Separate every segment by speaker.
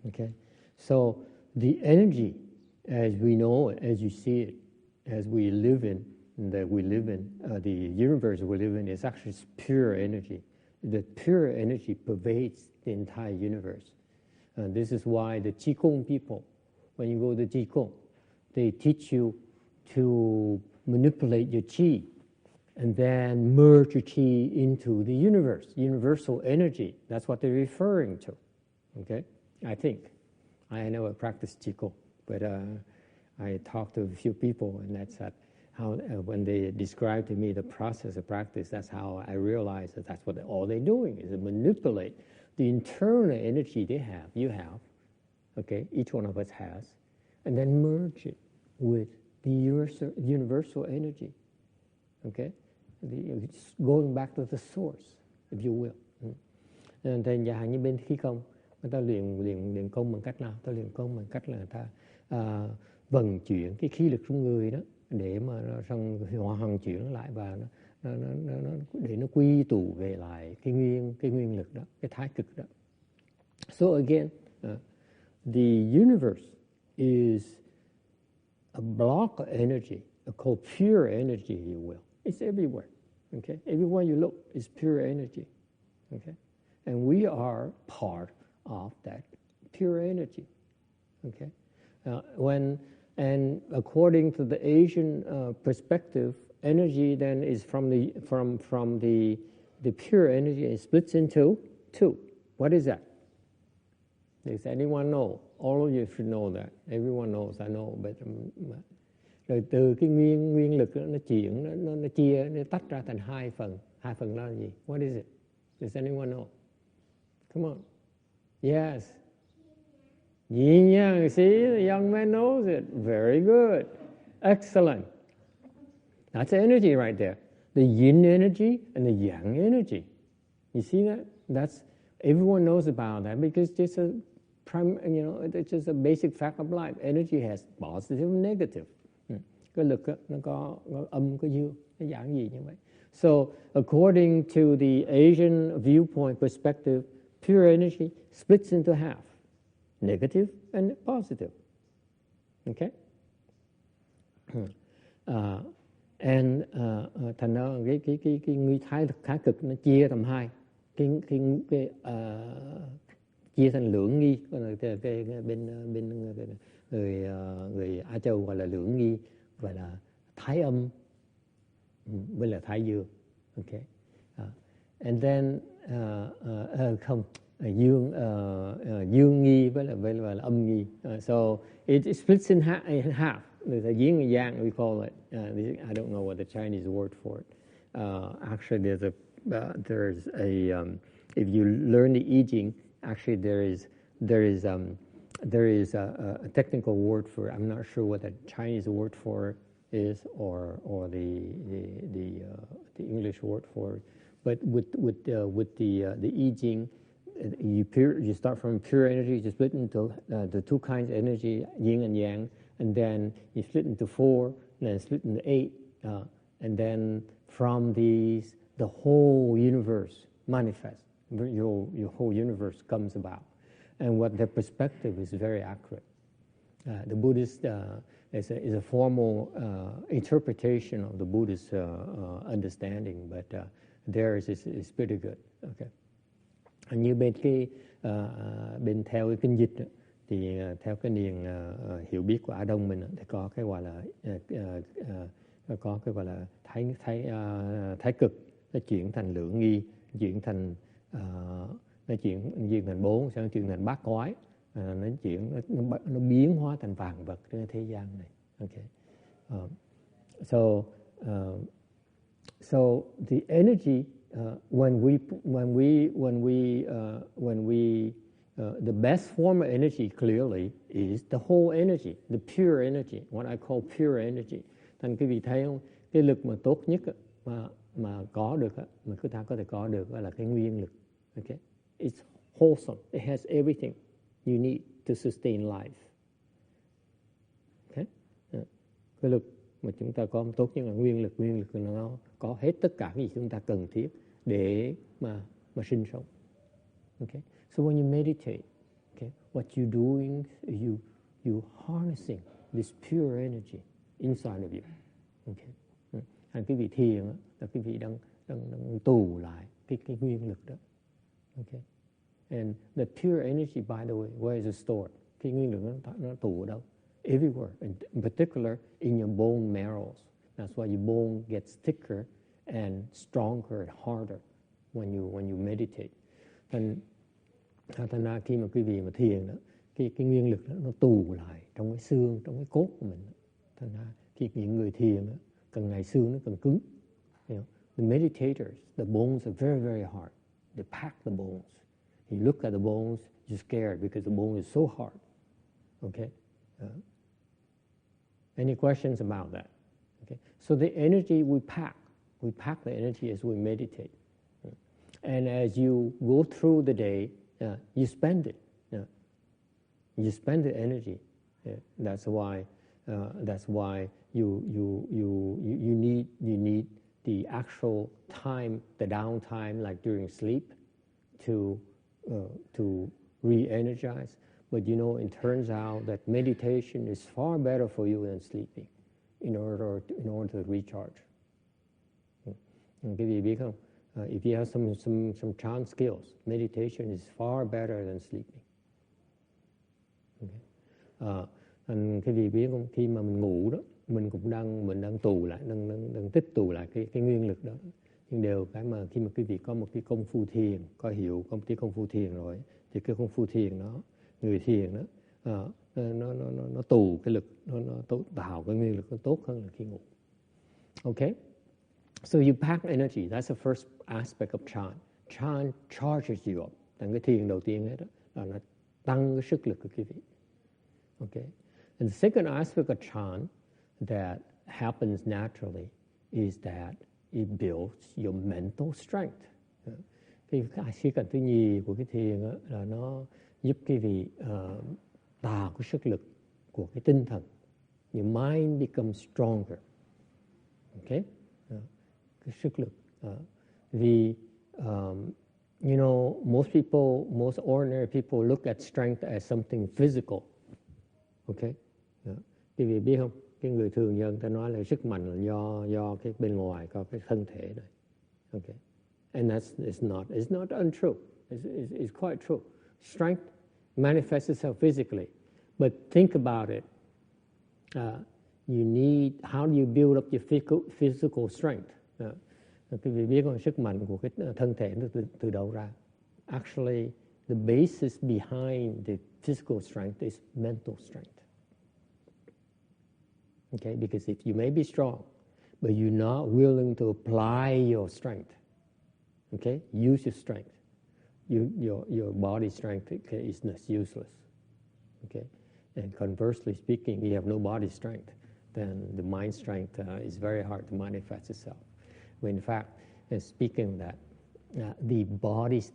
Speaker 1: Okay, so the energy, as we know it, as you see it, as we live in, the universe we live in is actually pure energy. The pure energy pervades the entire universe. This is why the Qigong people, when you go to Qigong, they teach you to manipulate your Qi and then merge your Qi into the universe, universal energy. That's what they're referring to. Okay, I think. I never practiced Qigong, but I talked to a few people, and that's how when they described to me the process of practice, that's how I realized that that's what all they're doing is to manipulate the internal energy they have, you have, okay, each one of us has, and then merge it with the universal energy, okay, going back to the source, if you will. Thì nhà như bên khí công, người ta luyện công bằng cách nào? Ta luyện công bằng cách là người ta vận chuyển cái khí lực trong người đó để mà nó xong hoàn chuyển lại và nó để nó quy tụ về lại cái nguyên lực đó, cái thái cực đó. So again, the universe is a block of energy, called pure energy, if you will. It's everywhere. Okay, everywhere you look is pure energy. Okay, and we are part of that pure energy. Okay, and according to the Asian perspective, energy then is from the pure energy. It splits into two. What is that? Does anyone know? All of you should know that. Everyone knows. I know, but rồi từ cái nguyên lực đó, nó chia, nó tách ra thành hai phần. Hai phần đó là gì? What is it? Does anyone know? Come on. Yes. Yin yang. See, the young man knows it. Very good. Excellent. That's energy right there. The yin energy and the yang energy. You see that? That's everyone knows about that because it's it's just a basic fact of life. Energy has positive and negative. Cái lực nó có âm có dương, nó giảng gì như vậy. So according to the Asian viewpoint perspective, pure energy splits into half, negative and positive. Okay? Thành ra cái nguyên thái cực nó chia thành hai, chia thành lưỡng nghi, cái bên người Á Châu gọi là lưỡng nghi, gọi là thái âm với là thái dương. Okay, and then dương nghi với là âm nghi. So it splits in half. There's a yin and yang, we call it. I don't know what the Chinese word for it. Actually, there's a if you learn the I Ching, actually there is a technical word for it. I'm not sure what the Chinese word for it is or the English word for it. But with the I Ching, you start from pure energy, you split into the two kinds of energy, yin and yang, and then you split into 4, and then split into 8, and then from these, the whole universe manifests. Your whole universe comes about. And what their perspective is very accurate. The Buddhist is a formal interpretation of the Buddhist understanding, but theirs is pretty good. Okay. Như bên theo cái kinh dịch thì theo cái niềm hiểu biết của Á Đông mình thì có cái gọi là thái cực, nó chuyển thành lưỡng nghi, chuyển thành nó chuyển thành 4, sang chuyển thành bát quái, nó biến hóa thành vạn vật trên thế gian này. Okay. So the energy the best form of energy clearly is the whole energy, the pure energy, what I call pure energy. Thành quý vị thấy không? Cái lực mà tốt nhất mà có được, mà chúng ta có thể có được là cái nguyên lực. Okay? It's wholesome. It has everything you need to sustain life. Okay? Cái lực mà chúng ta có tốt nhất là nguyên lực nó có hết tất cả cái gì chúng ta cần thiết để mà sinh sống. Okay? So when you meditate, Okay, what you're doing is you harnessing this pure energy inside of you. Okay, Thành quý vị thiền đó, là quý vị đang tụ lại cái nguyên lực đó. Okay, and the pure energy, by the way, where is it stored? Cái nguyên lực nó tụ ở đâu? Everywhere, in particular in your bone marrows. That's why your bone gets thicker and stronger and harder when you meditate. Thành ra khi mà quý vị mà thiền đó, cái nguyên lực đó, nó tụ lại trong cái xương, trong cái cốt của mình. Thành ra khi những người thiền đó, càng ngày xương nó càng cứng. You know, the meditators, the bones are very, very hard. They pack the bones. You look at the bones, you're scared because the bone is so hard. Okay? Any questions about that? Okay. So the energy we pack the energy as we meditate. And as you go through the day, you spend it. You spend the energy. That's why you need the actual time, the downtime, like during sleep, to re-energize. But you know, it turns out that meditation is far better for you than sleeping in order to recharge. Quý vị biết không? If you have some trance skills, meditation is far better than sleeping. Okay. Quý vị biết không? Khi mà mình ngủ đó, mình đang tụ lại, đang tích tụ lại cái nguyên lực đó. Nhưng đều cái mà khi mà quý vị có một cái công phu thiền, có hiểu có một cái công phu thiền rồi, thì cái công phu thiền đó, người thiền đó, nó tụ cái lực, nó tạo cái nguyên lực nó tốt hơn là khi ngủ. Okay? So you pack energy. That's the first aspect of Chan. Chan charges you up. Cái thiền đầu tiên hết đó, là nó tăng cái sức lực của quý vị. Okay? And the second aspect of Chan that happens naturally is that it builds your mental strength. Cái khía cạnh thứ nhì của cái thiền đó, là nó giúp quý vị tạo cái sức lực của cái tinh thần. Your mind becomes stronger. Okay? Cái sức lực. Vì you know, most ordinary people look at strength as something physical. Okay? Quý vị biết không? Cái người thường dân ta nói là sức mạnh là do cái bên ngoài, có cái thân thể này. Okay? And it's not untrue. It's quite true. Strength manifests itself physically. But think about it. How do you build up your physical strength? Quý vị biết con sức mạnh của cái thân thể nó từ đâu ra? Actually, the basis behind the physical strength is mental strength. Okay, because if you may be strong, but you're not willing to apply your strength, okay, use your strength, your body strength is useless. Okay, and conversely speaking, you have no body strength, then the mind strength is very hard to manifest itself. But in fact, speaking of that,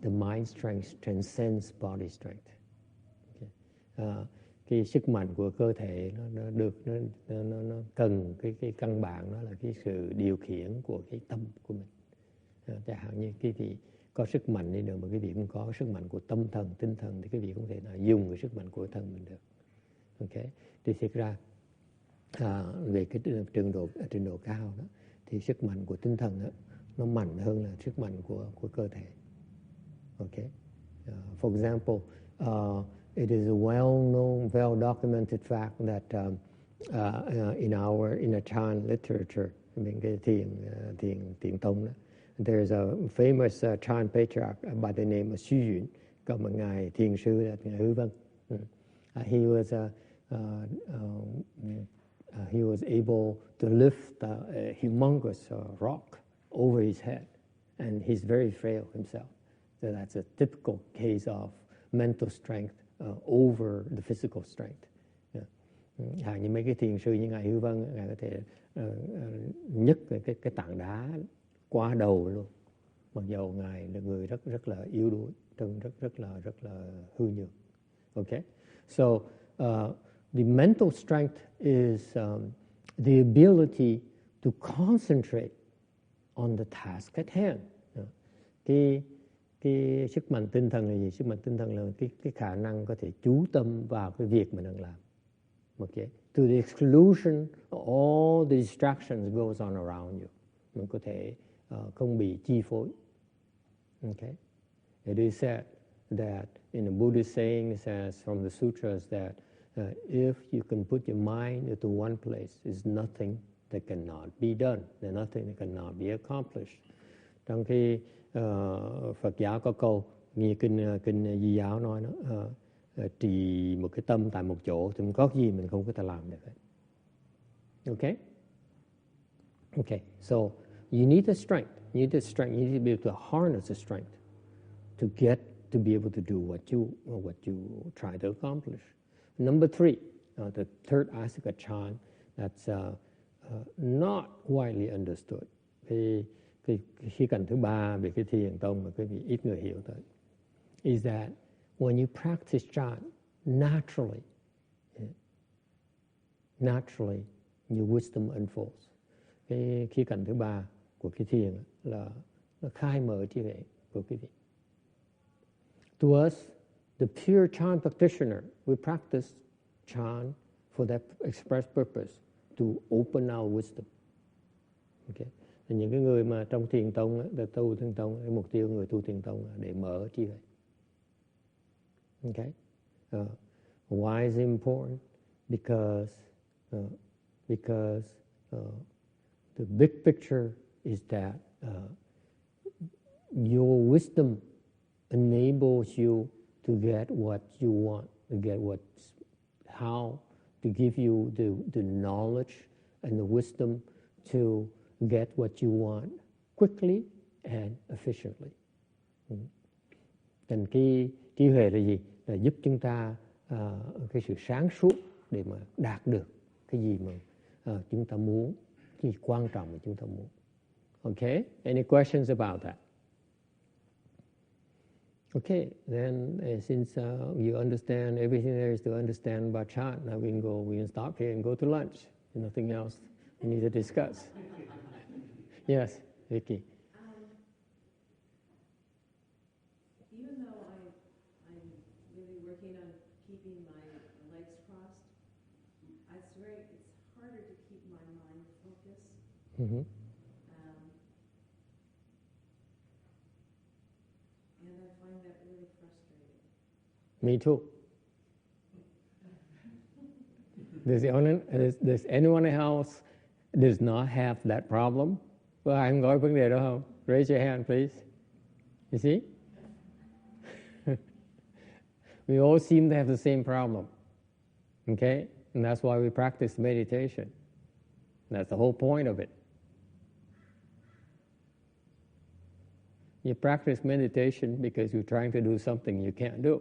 Speaker 1: the mind strength transcends body strength. Okay. Cái sức mạnh của cơ thể nó cần cái căn bản, đó là cái sự điều khiển của cái tâm của mình. Chẳng hạn như quý vị có sức mạnh đi nữa mà quý vị cũng có sức mạnh của tâm thần, tinh thần, thì quý vị không thể nào dùng cái sức mạnh của thân mình được. Okay. Thì thực ra về cái trình độ cao đó, thì sức mạnh của tinh thần đó, nó mạnh hơn là sức mạnh của cơ thể. Okay. For example, it is a well-known, well-documented fact that in a Chan literature, bên cái thiền tông đó, there's a famous Chan patriarch by the name of Xu Yun, có một ngài thiền sư là ngài Hư Vân. He was able to lift a humongous rock over his head, and he's very frail himself. So that's a typical case of mental strength over the physical strength. Yeah. Như mấy cái thiền sư như ngài Hư Vân, ngài có thể nhấc cái tảng đá qua đầu luôn, mặc dầu ngài là người rất là yếu đuối, trông rất là hư nhược. Okay, so the mental strength is the ability to concentrate on the task at hand. Cái sức mạnh tinh thần là gì? Sức mạnh tinh thần là cái khả năng có thể chú tâm vào cái việc mình đang làm. Okay. To the exclusion of all the distractions goes on around you. Mình có thể không bị chi phối. Okay. It is said that in the Buddhist saying, it says from the sutras that if you can put your mind into one place, there's nothing that cannot be done. There's nothing that cannot be accomplished. Trong khi Phật giáo có câu như kinh Di giáo nói nó trì một cái tâm tại một chỗ thì không có gì mình không có thể làm được. Okay? Okay, so you need the strength. You need the strength. You need to be able to harness the strength to get to be able to do what you try to accomplish. Number 3, the third aspect of Chan that's not widely understood. Cái khía cạnh thứ 3 về cái thiền tông mà quý vị ít người hiểu tới is that when you practice Chan, naturally your wisdom unfolds. Cái khía cạnh thứ 3 của cái thiền là nó khai mở trí tuệ của quý vị. To us, the pure Chan practitioner, we practice Chan for that express purpose, to open our wisdom. Okay. Những cái người mà trong thiền tông, tu thiền tông, cái mục tiêu người tu thiền tông là để mở trí tuệ. Okay. Why is it important? Because the big picture is that your wisdom enables you to get what you want, to get how to give you the knowledge and the wisdom to get what you want quickly and efficiently. Thành cái trí huệ là gì? Là giúp chúng ta cái sự sáng suốt để mà đạt được cái gì mà chúng ta muốn, cái gì quan trọng mà chúng ta muốn. Okay? Any questions about that? Okay, then since you understand everything there is to understand about Chan, now we can stop here and go to lunch. There's nothing else we need to discuss. Yes, Vicky.
Speaker 2: Even though I'm really working on keeping my legs crossed, it's harder to keep my mind focused.
Speaker 1: Mm-hmm.
Speaker 2: And I find that really frustrating.
Speaker 1: Me too. Does anyone else does not have that problem? Có ai không có vấn đề đó không? Raise your hand, please. You see? We all seem to have the same problem. Okay? And that's why we practice meditation. That's the whole point of it. You practice meditation because you're trying to do something you can't do.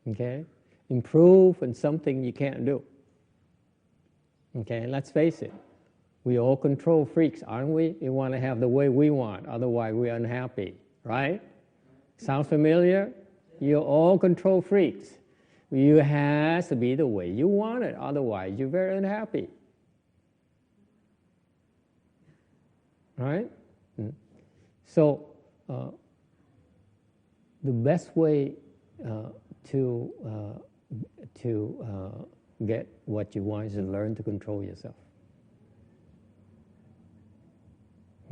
Speaker 1: Okay? Improve in something you can't do. Okay? Let's face it. We all control freaks, aren't we? We want to have the way we want, otherwise we're unhappy, right? Sound familiar? You're all control freaks. You has to be the way you want it, otherwise you're very unhappy. Right? So, the best way to get what you want is to learn to control yourself.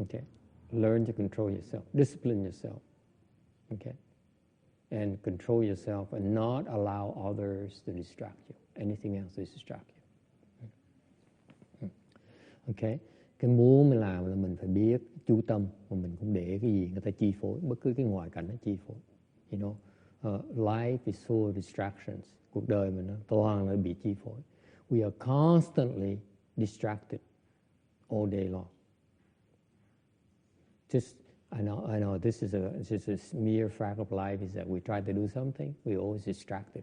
Speaker 1: Okay, learn to control yourself, discipline yourself, okay, and control yourself and not allow others to distract you, anything else to distract you. Okay, cái muốn mình làm là mình phải biết chú tâm, mà mình cũng để cái gì người ta chi phối, bất cứ cái ngoại cảnh nó chi phối. You know, life is full of distractions. Cuộc đời mình nó toàn là bị chi phối. We are constantly distracted all day long. I know this is just a mere fact of life is that we try to do something, we're always distracted.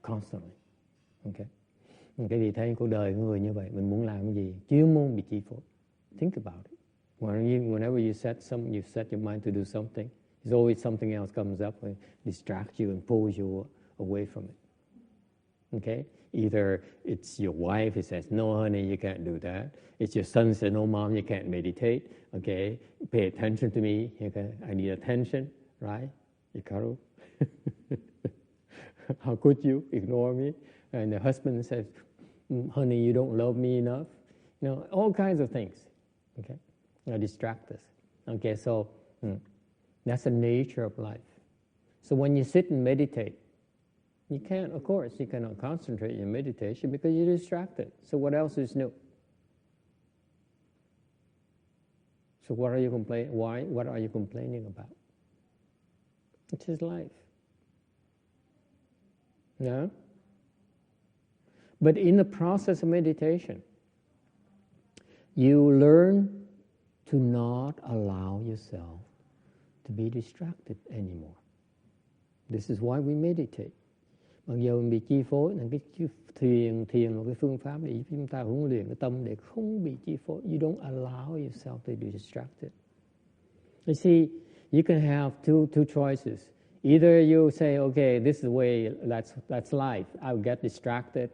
Speaker 1: Constantly. Okay? Cái gì thấy cuộc đời của người như vậy, mình muốn làm cái gì, chuyên môn bị chi phối. Think about it. Whenever you set your mind to do something, there's always something else comes up and distracts you and pulls you away from it. Okay? Either it's your wife who says, no, honey, you can't do that. It's your son says, no, mom, you can't meditate. Okay? Pay attention to me. Okay? I need attention, right? Hikaru. How could you ignore me? And the husband says, honey, you don't love me enough. You know, all kinds of things. Okay? Distract us. Okay, so that's the nature of life. So when you sit and meditate, you can't, of course, you cannot concentrate in meditation because you're distracted. So what else is new? So what are you what are you complaining about? It's his life. No? But in the process of meditation, you learn to not allow yourself to be distracted anymore. This is why we meditate. Mặc dù mình bị chi phối, là cái thiền là cái phương pháp để giúp chúng ta huấn luyện cái tâm để không bị chi phối. You don't allow yourself to be distracted. You see, you can have two choices. Either you say, okay, this is the way, that's life. I'll get distracted,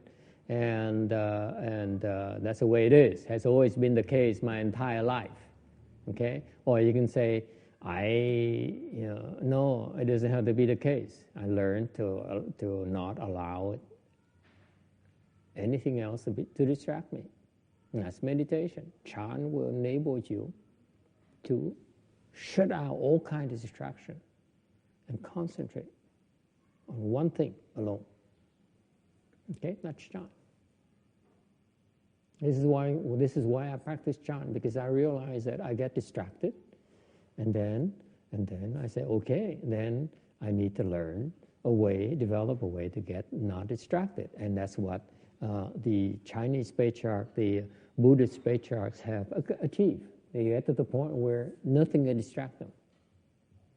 Speaker 1: and that's the way it is. Has always been the case my entire life. Okay? Or you can say, no, it doesn't have to be the case. I learned to not allow anything else to distract me. And that's meditation. Chan will enable you to shut out all kinds of distraction and concentrate on one thing alone. Okay, that's Chan. This is why I practice Chan, because I realize that I get distracted, and then I say, okay, then I need to develop a way to get not distracted, and that's what the Chinese patriarchs, the Buddhist patriarchs have achieved. They get to the point where nothing can distract them.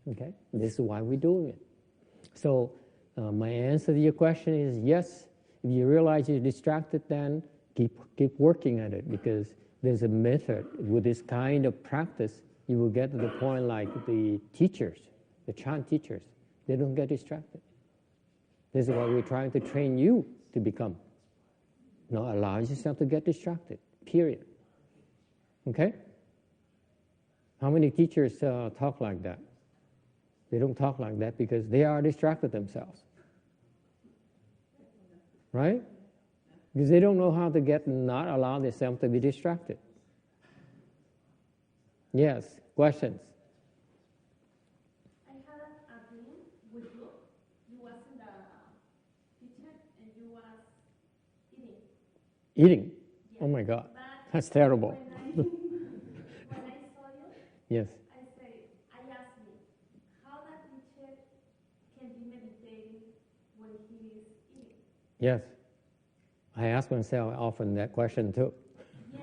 Speaker 1: Okay, this is why we're doing it. So my answer to your question is yes. If you realize you're distracted, then keep working at it, because there's a method with this kind of practice. You will get to the point like the teachers, the Chan teachers, they don't get distracted. This is why we're trying to train you to become. Not allow yourself to get distracted, period. Okay? How many teachers talk like that? They don't talk like that because they are distracted themselves. Right? Because they don't know how to not allow themselves to be distracted. Yes, questions?
Speaker 3: I had a dream with you. You was in the kitchen and you was eating.
Speaker 1: Eating?
Speaker 3: Yes.
Speaker 1: Oh my God,
Speaker 3: But
Speaker 1: that's terrible.
Speaker 3: When I saw you,
Speaker 1: Yes.
Speaker 3: I asked me how that teacher can be meditating when he is eating.
Speaker 1: Yes. I ask myself often that question too.
Speaker 3: Yeah.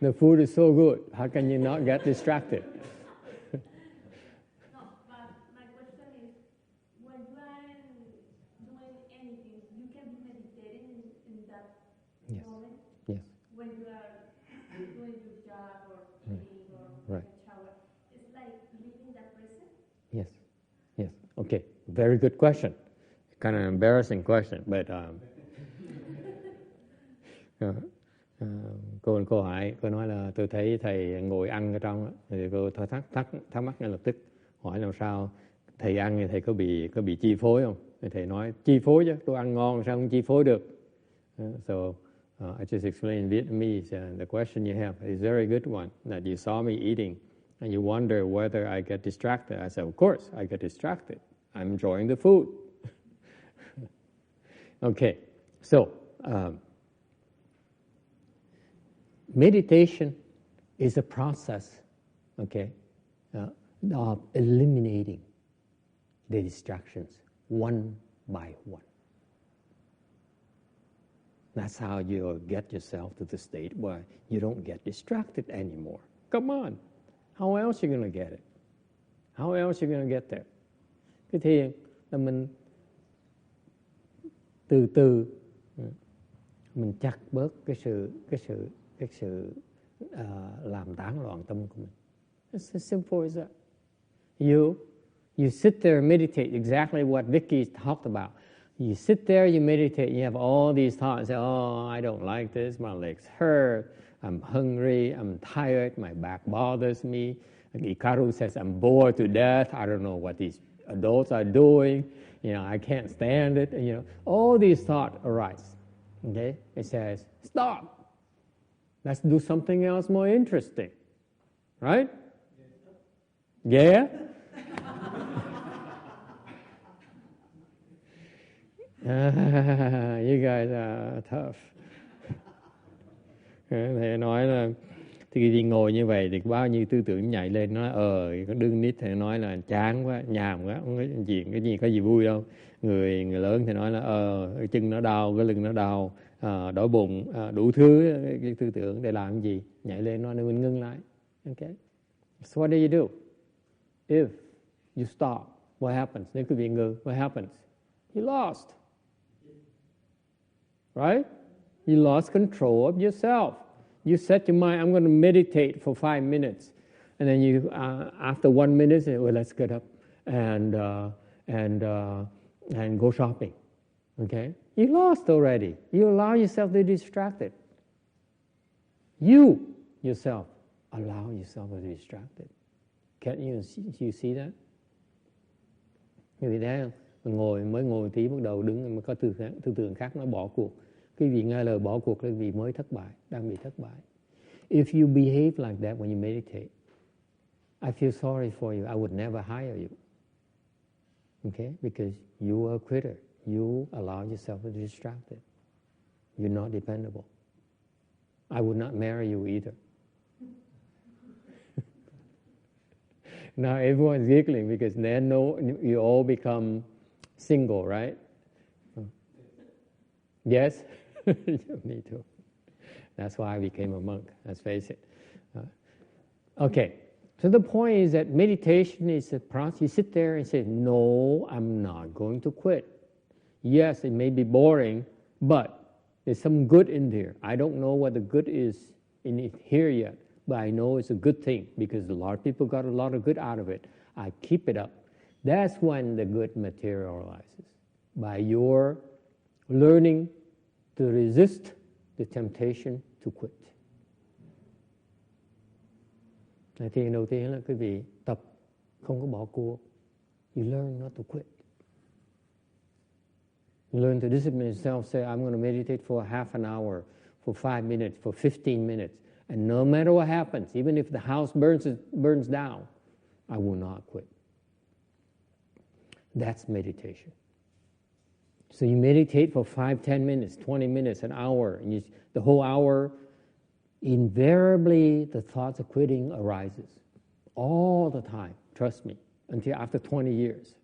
Speaker 1: The food is so good. How can you not get distracted?
Speaker 3: No, but my question is, when you are doing anything, you can be meditating in that
Speaker 1: Yes.
Speaker 3: moment.
Speaker 1: Yes.
Speaker 3: When you are doing your job or eating or
Speaker 1: Right.
Speaker 3: taking a shower, it's like living that present.
Speaker 1: Yes. Yes. Okay. Very good question. Kind of embarrassing question, but cô hỏi, cô nói là tôi thấy thầy ngồi ăn ở trong á, thì cô thắc mắc ngay lập tức hỏi làm sao thầy ăn thì thầy có bị chi phối không? Thì thầy nói chi phối chứ, tôi ăn ngon sao không chi phối được? So I just explained in Vietnamese. The question you have is a very good one. That you saw me eating and you wonder whether I get distracted. I said, of course I get distracted. I'm enjoying the food. Okay, so meditation is a process, okay, of eliminating the distractions one by one. That's how you'll get yourself to the state where you don't get distracted anymore. Come on, how else are you going to get it? How else are you going to get there? Cái thiền là mình từ từ mình chặt bớt cái sự làm tán loạn tâm của mình. It's as simple as that. You sit there and meditate exactly what Vicky talked about. You sit there, you meditate, you have all these thoughts. Say, oh, I don't like this, my legs hurt, I'm hungry, I'm tired, my back bothers me. And Hikaru says, I'm bored to death, I don't know what these adults are doing, I can't stand it. All these thoughts arise. Okay? It says, stop. Let's do something else more interesting. Right? Yeah? You guys are tough. Thầy nói là thì khi ngồi như vậy thì bao nhiêu tư tưởng nhảy lên, nói con đương nít thì nói là chán quá, nhàm quá, không có chuyện có gì vui đâu. Người lớn thì nói là cái chân nó đau, cái lưng nó đau, đói bụng, đủ thứ cái tư tưởng để làm gì, nhảy lên nói mình ngưng lại. Okay. So what do you do? If you stop, what happens? Nếu quý vị ngừng, what happens? You lost. Right? You lost control of yourself. You set your mind, I'm going to meditate for 5 minutes. And then you, after 1 minute, say, well, let's get up and go shopping. Okay? You lost already. You allow yourself to be distracted. You, yourself, allow yourself to be distracted. Can't you see that? Quý vị thấy không? Mình mới ngồi tí, bắt đầu đứng, mà có tư tưởng khác nó bỏ cuộc. Quý vị nghe lời bỏ cuộc là vì mới thất bại, đang bị thất bại. If you behave like that when you meditate, I feel sorry for you. I would never hire you. Okay? Because you are a quitter. You allow yourself to be distracted. You're not dependable. I would not marry you either. Now everyone's giggling because they know you all become single, right? Yes? Me too. That's why I became a monk, let's face it. Okay, so the point is that meditation is a process. You sit there and say, no, I'm not going to quit. Yes, it may be boring, but there's some good in there. I don't know what the good is in it here yet, but I know it's a good thing because a lot of people got a lot of good out of it. I keep it up. That's when the good materializes. By your learning to resist the temptation to quit. Thì đầu tiên là quý vị tập không có bỏ cuộc. You learn not to quit. You learn to discipline yourself, say, I'm going to meditate for half an hour, for 5 minutes, for 15 minutes. And no matter what happens, even if the house burns down, I will not quit. That's meditation. So you meditate for 5, 10 minutes, 20 minutes, an hour, and the whole hour, invariably the thoughts of quitting arises. All the time, trust me, until after 20 years.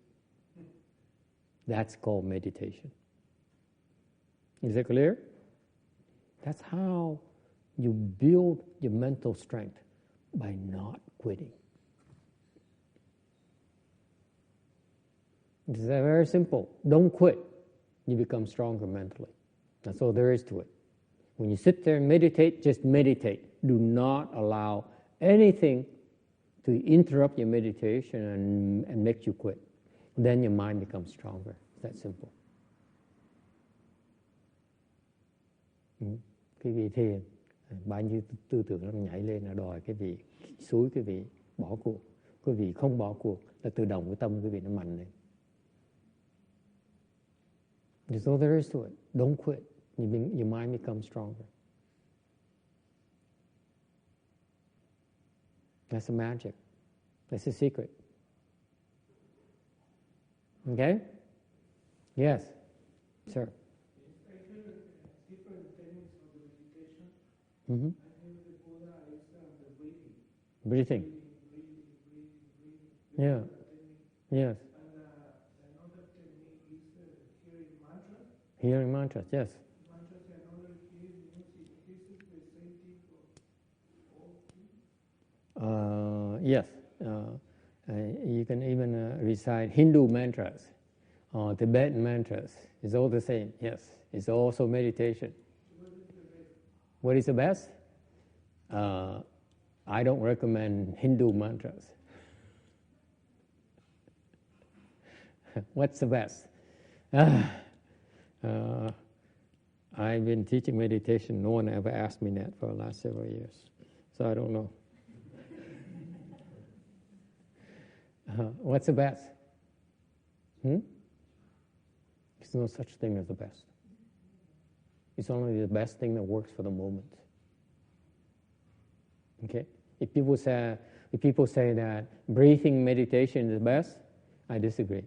Speaker 1: That's called meditation. Is that clear? That's how you build your mental strength, by not quitting. It's very simple. Don't quit. You become stronger mentally. That's all there is to it. When you sit there and meditate, just meditate. Do not allow anything to interrupt your meditation and make you quit. Then your mind becomes stronger. It's that simple. Cái vị thiền, bao nhiêu tư tưởng nó nhảy lên là đòi cái vị xúi cái vị bỏ cuộc. Cái vị không bỏ cuộc là tự động cái tâm cái vị nó mạnh lên. That's all there is to it. Don't quit. Your mind becomes stronger. That's the magic. That's the secret. Okay? Yes, sir.
Speaker 4: I heard different techniques of the meditation.
Speaker 1: Mm-hmm.
Speaker 4: I heard the Buddha is the breathing.
Speaker 1: Breathing. Yeah. Yes.
Speaker 4: Another technique is hearing mantras.
Speaker 1: Hearing mantras, yes.
Speaker 4: Mantras and another is music. Is it the same thing for all?
Speaker 1: Yes. You can even recite Hindu mantras or Tibetan mantras. It's all the same, yes. It's also meditation. What is the best? I don't recommend Hindu mantras. What's the best? I've been teaching meditation. No one ever asked me that for the last several years, so I don't know. What's the best? There's no such thing as the best. It's only the best thing that works for the moment. Okay? If people say that breathing meditation is the best, I disagree.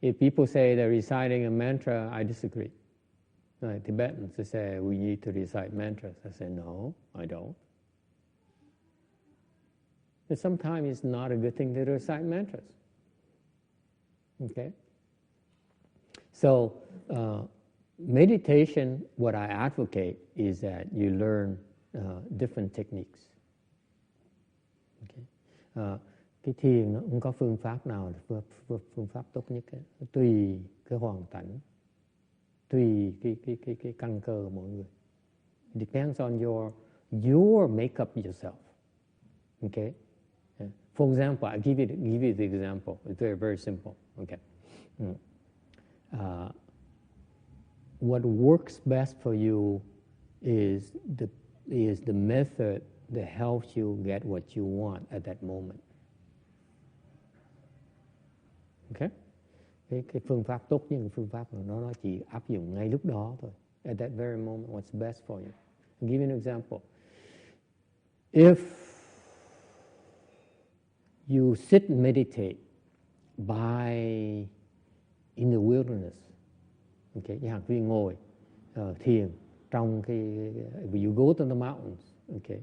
Speaker 1: If people say that reciting a mantra, I disagree. Like Tibetans, they say we need to recite mantras. I say no, I don't. But sometimes it's not a good thing to recite mantras. Okay? So meditation, what I advocate is that you learn different techniques. Okay? Cái thiền nó cũng có phương pháp nào là phương pháp tốt nhất ấy. Tùy cái hoàn cảnh, tùy cái căn cơ của mỗi người. It depends on your makeup yourself. Okay? For example, I give you the example. It's very, very simple. Okay. What works best for you is the method that helps you get what you want at that moment. Okay? Cái phương pháp tốt nhất là phương pháp mà nó chỉ áp dụng ngay lúc đó thôi. At that very moment, what's best for you. I'll give you an example. If you sit and meditate in the wilderness, okay, chẳng hạn như ngồi thiền trong you go to the mountains, okay,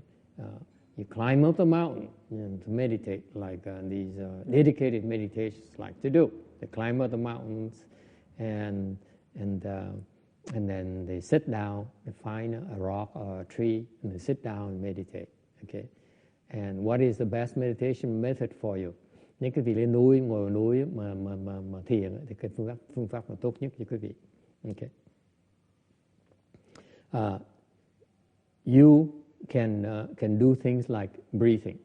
Speaker 1: you climb up the mountain to meditate, like these dedicated meditations like to do. They climb up the mountains, and then they sit down, they find a rock or a tree, and they sit down and meditate. Okay, and what is the best meditation method for you? Nếu quý vị lên núi, ngồi ở núi mà thiền thì cái phương pháp mà tốt nhất cho quý vị. Okay. You can do things like breathing.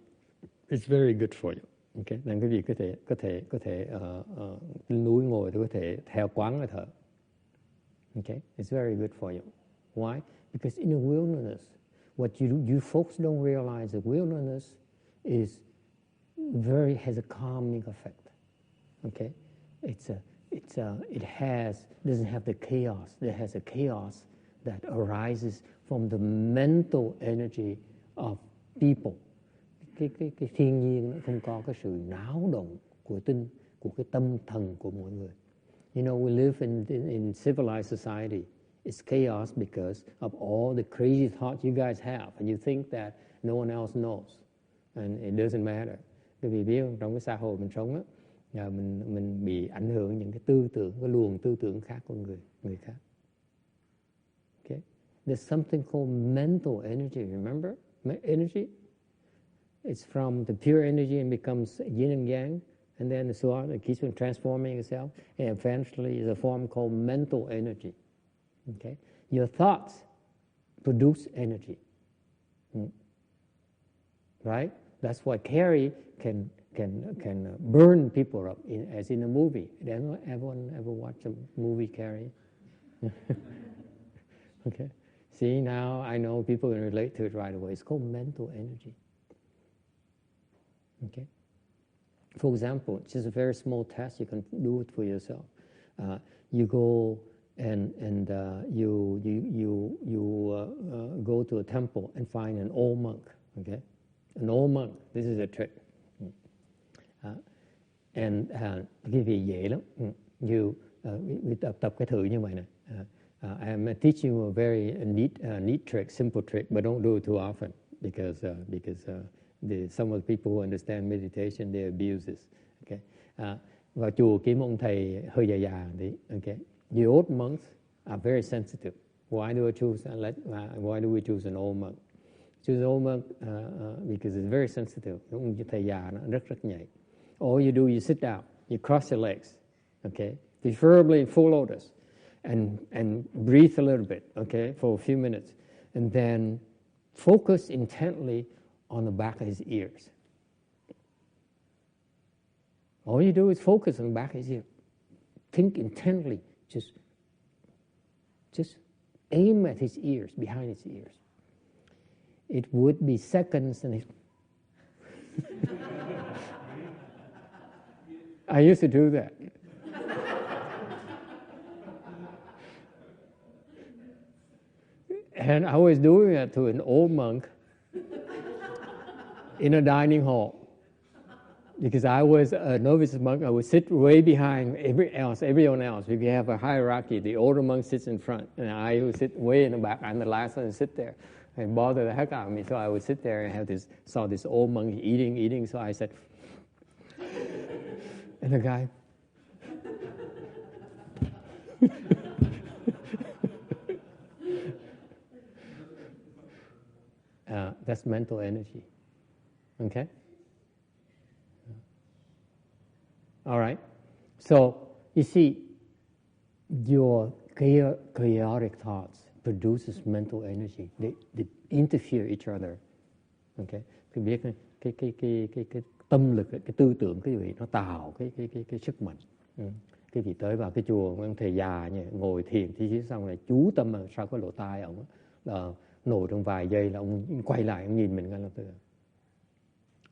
Speaker 1: It's very good for you. Okay. Nên quý vị có thể lên núi ngồi thì có thể theo quán hơi thở. Okay. It's very good for you. Why? Because in the wilderness, what you folks don't realize, the wilderness has a calming effect. Okay, doesn't have the chaos. It has a chaos that arises from the mental energy of people. Cái thiên nhiên nó không có cái sự náo động của cái tâm thần của mọi người. You know, we live in civilized society. It's chaos because of all the crazy thoughts you guys have, and you think that no one else knows, and it doesn't matter. Bởi vì biết trong cái xã hội mình sống á, mình bị ảnh hưởng những cái tư tưởng, cái luồng tư tưởng khác của người khác. Okay, there's something called mental energy. Remember, energy. It's from the pure energy and becomes yin and yang, and then so on. It keeps on transforming itself, and eventually is a form called mental energy. Okay, your thoughts produce energy, right? That's why Carrie can burn people up, as in a movie. Everyone ever watch a movie, Carrie? Okay. See, now I know people can relate to it right away. It's called mental energy. Okay. For example, just a very small test. You can do it for yourself. You go and you go to a temple and find an old monk. Okay. An old monk. This is a trick. Cái gì dễ lắm. Tập cái thử như vậy này. I'm teaching you a very neat trick, simple trick, but don't do it too often because some of the people who understand meditation, they abuse this. Okay. Vào chùa kiếm ông thầy hơi già tí. Okay. The old monks are very sensitive. Why do we choose an old monk? Choose an old monk because it's very sensitive. Ông thầy già nó rất nhạy. All you do, you sit down, you cross your legs, okay, preferably in full lotus, and breathe a little bit, okay, for a few minutes, and then focus intently on the back of his ears. All you do is focus on the back of his ear. think intently, just aim at his ears, behind his ears. It would be seconds, and I used to do that. And I was doing it to an old monk in a dining hall. Because I was a novice monk, I would sit way behind everyone else. If you have a hierarchy, the older monk sits in front, and I would sit way in the back. I'm the last one to sit there. It bothered the heck out of me, so I would sit there and saw this old monk eating. So I said, and the guy, that's mental energy. Okay? All right? So, you see, your chaotic thoughts produces mental energy. They interfere each other. Okay? Thì biết cái tâm lực, cái tư tưởng cái gì nó tạo cái sức mạnh. Cái gì tới vào cái chùa ông thầy già nhỉ, ngồi thiền thì xong rồi chú tâm sau cái lỗ tai ông là nổi trong vài giây là ông quay lại ông nhìn mình ngay lập tức.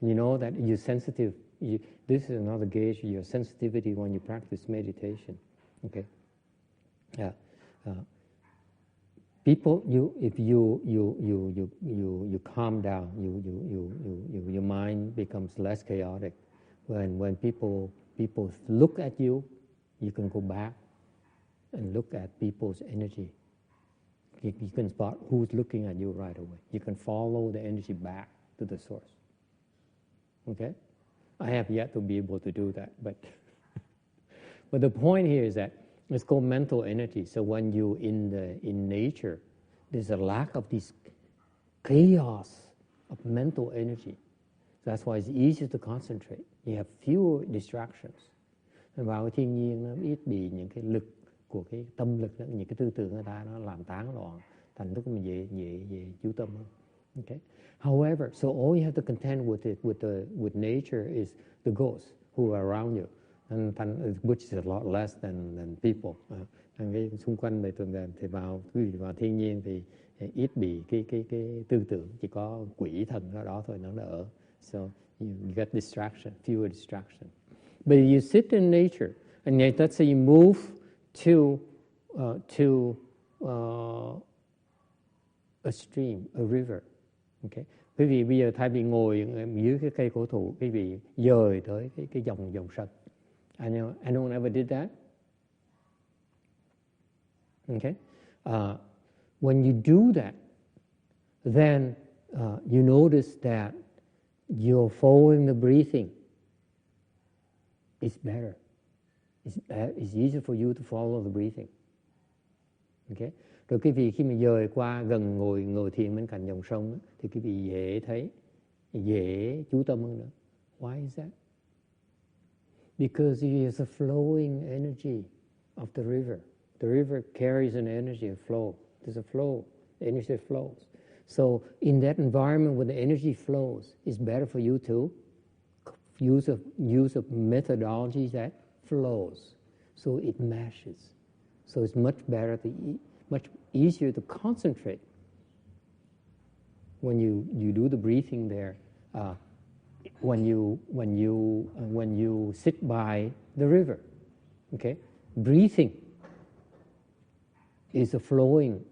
Speaker 1: You know that you're sensitive. This is another gauge your sensitivity when you practice meditation. Okay. People, if you calm down, your mind becomes less chaotic. When people look at you, you can go back and look at people's energy. You can spot who's looking at you right away. You can follow the energy back to the source. Okay? I have yet to be able to do that, but the point here is that it's called mental energy. So when you in nature, there's a lack of this chaos of mental energy. That's why it's easier to concentrate. You have fewer distractions. Vào cái thiên nhiên nó ít bị những cái lực của cái tâm lực, những cái tư tưởng người ta nó làm tán loạn, thành thức mình dễ chú tâm hơn. Okay. However, so all you have to contend with nature is the ghosts who are around you, which is a lot less than people. Cái xung quanh này thì vào thiên nhiên thì ít bị cái tư tưởng, chỉ có quỷ thần ở đó thôi nó đỡ. So you get distraction, fewer distraction. But you sit in nature, and let's say you move to a stream, a river. Okay. Quý vị bây giờ thay vì ngồi dưới cái cây cổ thụ, quý vị dời tới cái dòng sông. Anyone ever did that? Okay. When you do that, then you notice that you're following the breathing. It's better. It's easier for you to follow the breathing. Okay. Rồi quý vị khi mà dời qua gần ngồi thiền bên cạnh dòng sông thì quý vị dễ chú tâm hơn nữa. Why is that? Because it is a flowing energy of the river. The river carries an energy of flow. There's a flow. The energy flows. So in that environment where the energy flows, it's better for you to use a methodology that flows. So it meshes. So it's much better much easier to concentrate when you do the breathing there. When you sit by the river, okay, breathing is a flowing,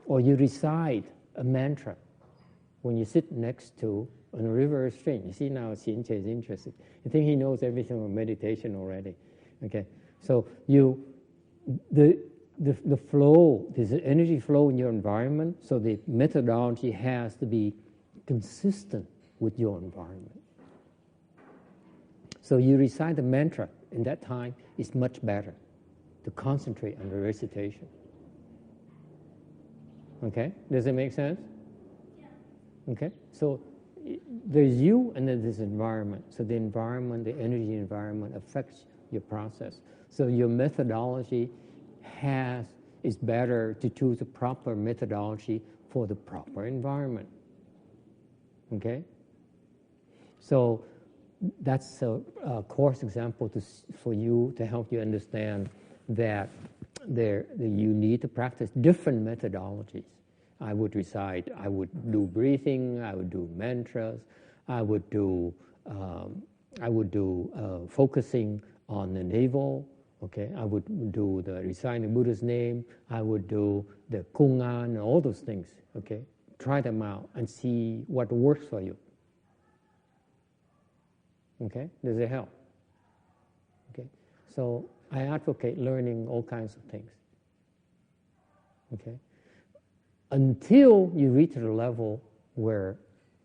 Speaker 1: or you recite a mantra when you sit next to a river or stream. You see now, Xianqie is interested. I think he knows everything about meditation already. Okay, so the flow, there's an energy flow in your environment, so the methodology has to be consistent with your environment. So you recite the mantra in that time, it's much better to concentrate on the recitation. Okay, does it make sense? Yeah. Okay, so there's you and then there's environment. So the environment, the energy environment affects your process. So your methodology is better to choose a proper methodology for the proper environment. Okay? So that's a course example for you to help you understand that you need to practice different methodologies. I would recite, I would do breathing, I would do mantras, I would do focusing on the navel. Okay, I would do the reciting the Buddha's name. I would do the Kungan and all those things. Okay, try them out and see what works for you. Okay, does it help? Okay, so I advocate learning all kinds of things. Okay, until you reach the level where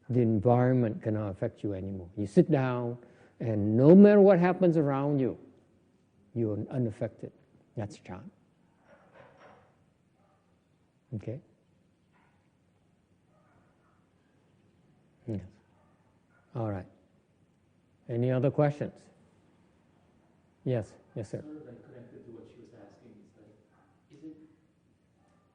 Speaker 1: the environment cannot affect you anymore. You sit down, and no matter what happens around you, you're unaffected. That's Chan. Okay? Yes. All right. Any other questions? Yes. Yes, sir.
Speaker 5: Sort of like connected to what she was asking, is like, is it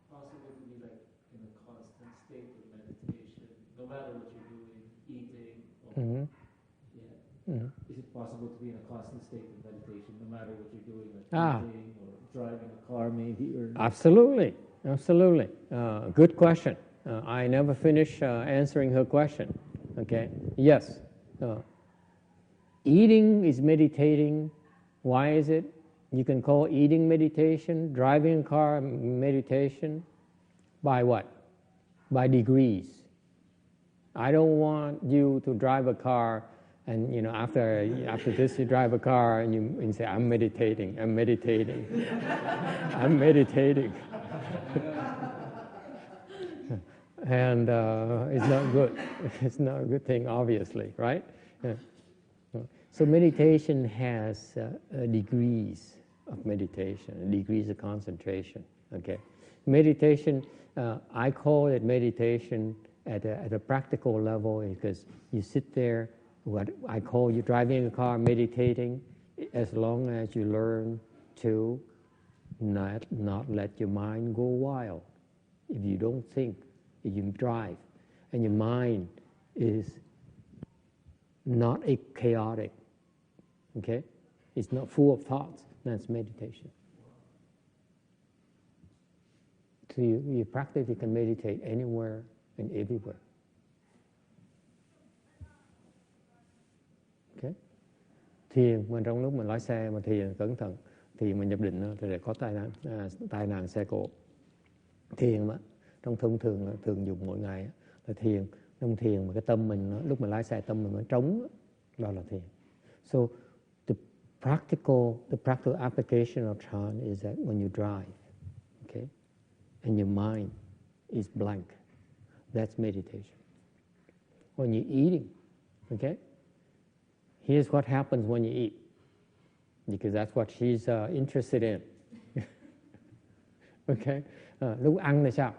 Speaker 5: possible to be like in a constant state of meditation, no matter what you're doing, eating, or,
Speaker 1: Mm-hmm. Mm-hmm.
Speaker 5: Is it possible to be in a constant state of meditation, no matter what you're doing, like eating or driving a car, maybe? Or
Speaker 1: Absolutely. Good question. I never finished answering her question. Okay. Yes. Eating is meditating. Why is it? You can call eating meditation, driving a car meditation. By what? By degrees. I don't want you to drive a car and after this you drive a car and you say, I'm meditating. I'm meditating. And it's not good. It's not a good thing, obviously, right? Yeah. So meditation has degrees of meditation, degrees of concentration. Okay, meditation. I call it meditation at a practical level because you sit there. What I call you driving a car, meditating, as long as you learn to not let your mind go wild. If you don't think, if you drive, and your mind is not chaotic, okay? It's not full of thoughts, that's meditation. So you practically can meditate anywhere and everywhere. Okay? Thiền mà trong lúc mình lái xe mà thiền cẩn thận thì mình nhập định thì có tai nạn xe cộ. Thiền mà trong thông thường dùng mỗi ngày là thiền. Trong thiền mà cái tâm mình lúc mình lái xe tâm mình nó trống đó là thiền. So the practical application of Chan is that when you drive, okay, and your mind is blank, that's meditation. When you're eating, okay, here's what happens when you eat, because that's what she's interested in. Okay, lúc ăn là sao?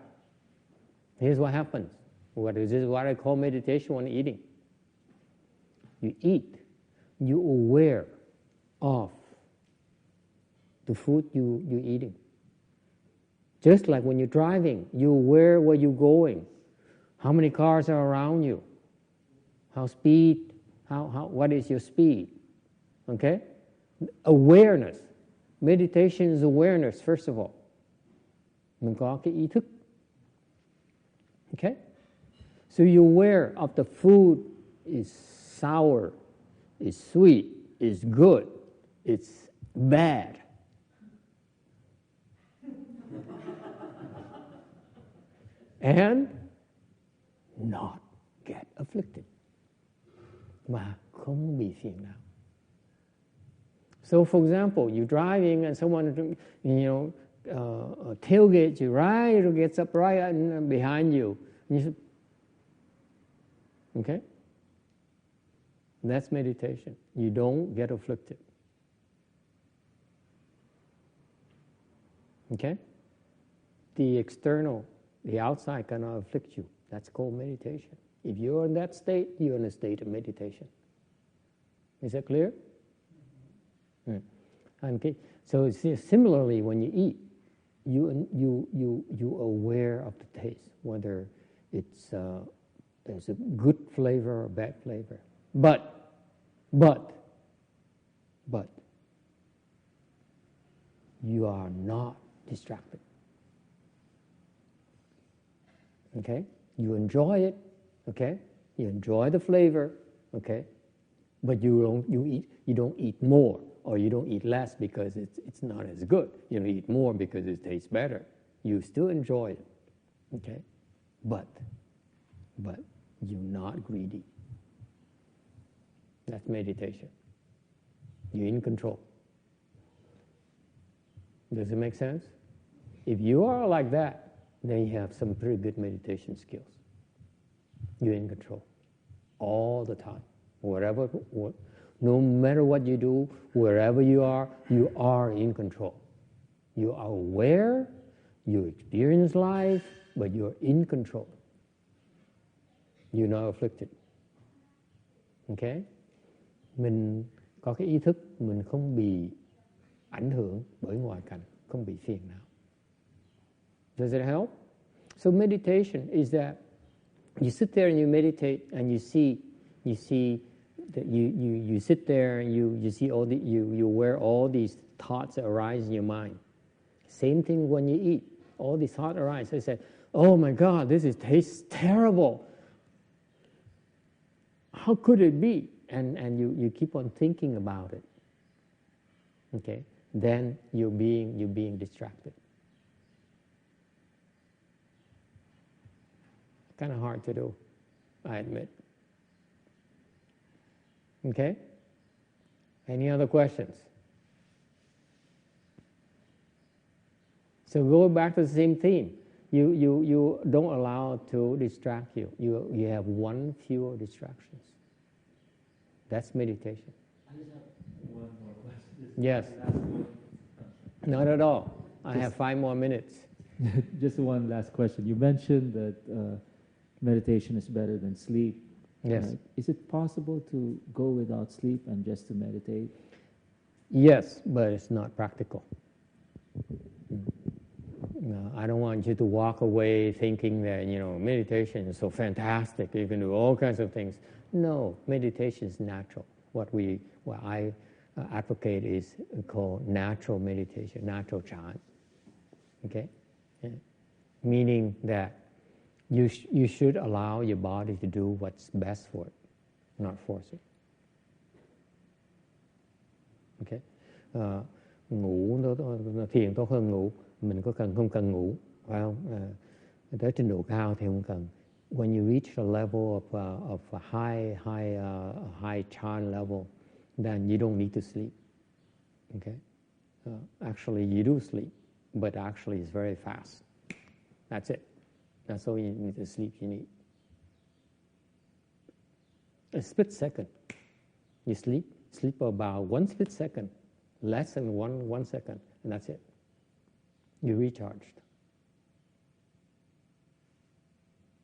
Speaker 1: Here's what happens. This is what I call meditation when eating. You eat, you're aware of the food you're eating. Just like when you're driving, you're aware where you're going, how many cars are around you, what is your speed, okay? Awareness. Meditation is awareness, first of all. Mình có cái ý thức. Okay? So you're aware of the food is sour, is sweet, is good, it's bad. And not get afflicted. Mà không bị phiền não. So for example, you're driving and someone, tailgates you, right, or gets up right behind you. And you say, okay? That's meditation. You don't get afflicted. Okay? The external, the outside cannot afflict you. That's called meditation. If you're in that state, you're in a state of meditation. Is that clear? Okay. So similarly, when you eat, you aware of the taste, whether it's there's a good flavor or bad flavor. But you are not distracted. Okay? You enjoy it, okay? You enjoy the flavor, okay? But you don't eat more, or you don't eat less because it's not as good. You don't eat more because it tastes better. You still enjoy it, okay? But you're not greedy. That's meditation. You're in control. Does it make sense? If you are like that, then you have some pretty good meditation skills. You're in control all the time. No matter what you do, wherever you are in control. You are aware, you experience life, but you're in control. You're not afflicted. Okay? Mình có cái ý thức, mình không bị ảnh hưởng bởi ngoại cảnh, không bị phiền não. Does it help? So meditation is that you sit there and you meditate and you see that you sit there and you see you aware all these thoughts that arise in your mind. Same thing when you eat. All these thoughts arise. I said, oh my God, tastes terrible. How could it be? And you keep on thinking about it. Okay? Then you're being distracted. Kind of hard to do, I admit. Okay? Any other questions? So go back to the same theme. You don't allow it to distract you. You have one fewer distractions. That's meditation.
Speaker 5: I just have one more question.
Speaker 1: Yes. Not at all. I have 5 more minutes.
Speaker 5: Just one last question. You mentioned that meditation is better than sleep.
Speaker 1: Yes.
Speaker 5: Is it possible to go without sleep and just to meditate?
Speaker 1: Yes, but it's not practical. No, I don't want you to walk away thinking that, meditation is so fantastic. You can do all kinds of things. No, meditation is natural. What I advocate is called natural meditation, natural Chan. Okay? Yeah. Meaning that you should allow your body to do what's best for it, not force it. Okay? Ngủ, thiền tốt hơn ngủ. Mình không cần ngủ, phải không? Tới trình độ cao thì không cần. When you reach a level of a high Chan level, then you don't need to sleep. Okay? Actually, you do sleep, but actually it's very fast. That's it. That's all you need to sleep you need. A split second. You sleep about 1 split second, less than one second, and that's it. You're recharged.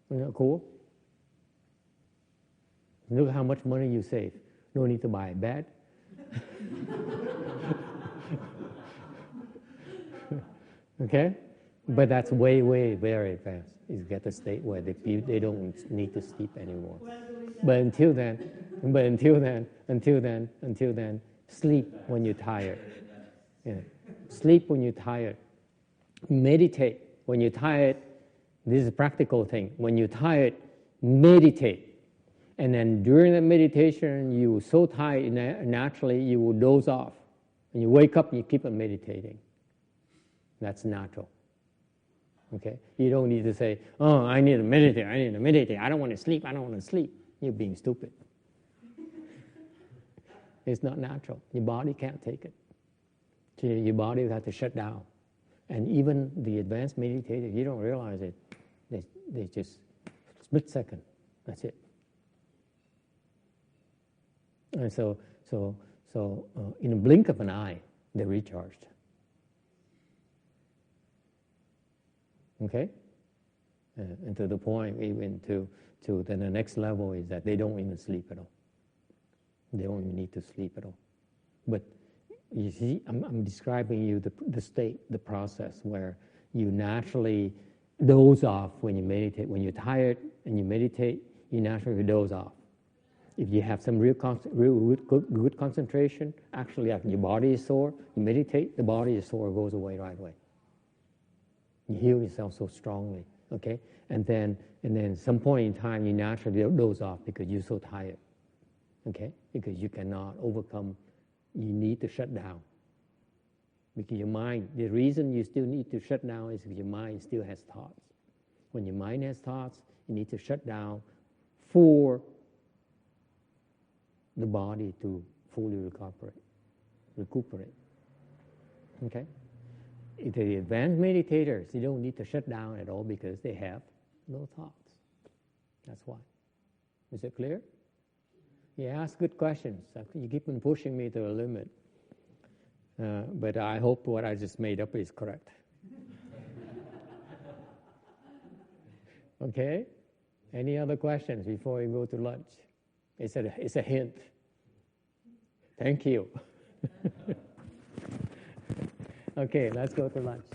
Speaker 1: Isn't that cool? Look how much money you save. No need to buy a bed. Okay? But that's way, very fast. You get to a state where they don't need to sleep anymore. But until then, sleep when you're tired. Yeah. Sleep when you're tired. Meditate when you're tired. This is a practical thing. When you're tired, meditate. And then during the meditation, you're so tired, naturally you will doze off. And you wake up and you keep on meditating. That's natural. Okay? You don't need to say, oh, I need to meditate, I don't want to sleep. You're being stupid. It's not natural. Your body can't take it. So your body will have to shut down. And even the advanced meditators, you don't realize it. They just split second. That's it. And so in a blink of an eye, they're recharged. Okay? And to the point, even to then the next level is that they don't even sleep at all. They don't even need to sleep at all. But you see, I'm describing you the state, the process where you naturally doze off when you meditate. When you're tired and you meditate, you naturally doze off. If you have some real good concentration, actually, if your body is sore, you meditate, the body is sore, goes away right away. You heal yourself so strongly, okay? And then some point in time, you naturally doze off because you're so tired, okay? Because you cannot overcome, you need to shut down. Because your mind, the reason you still need to shut down is because your mind still has thoughts. When your mind has thoughts, you need to shut down for the body to fully recuperate. Okay? If the advanced meditators, you don't need to shut down at all because they have no thoughts. That's why. Is it clear? You ask good questions. You keep on pushing me to the limit. But I hope what I just made up is correct. Okay? Any other questions before we go to lunch? It's a hint. Thank you. Okay, let's go to lunch.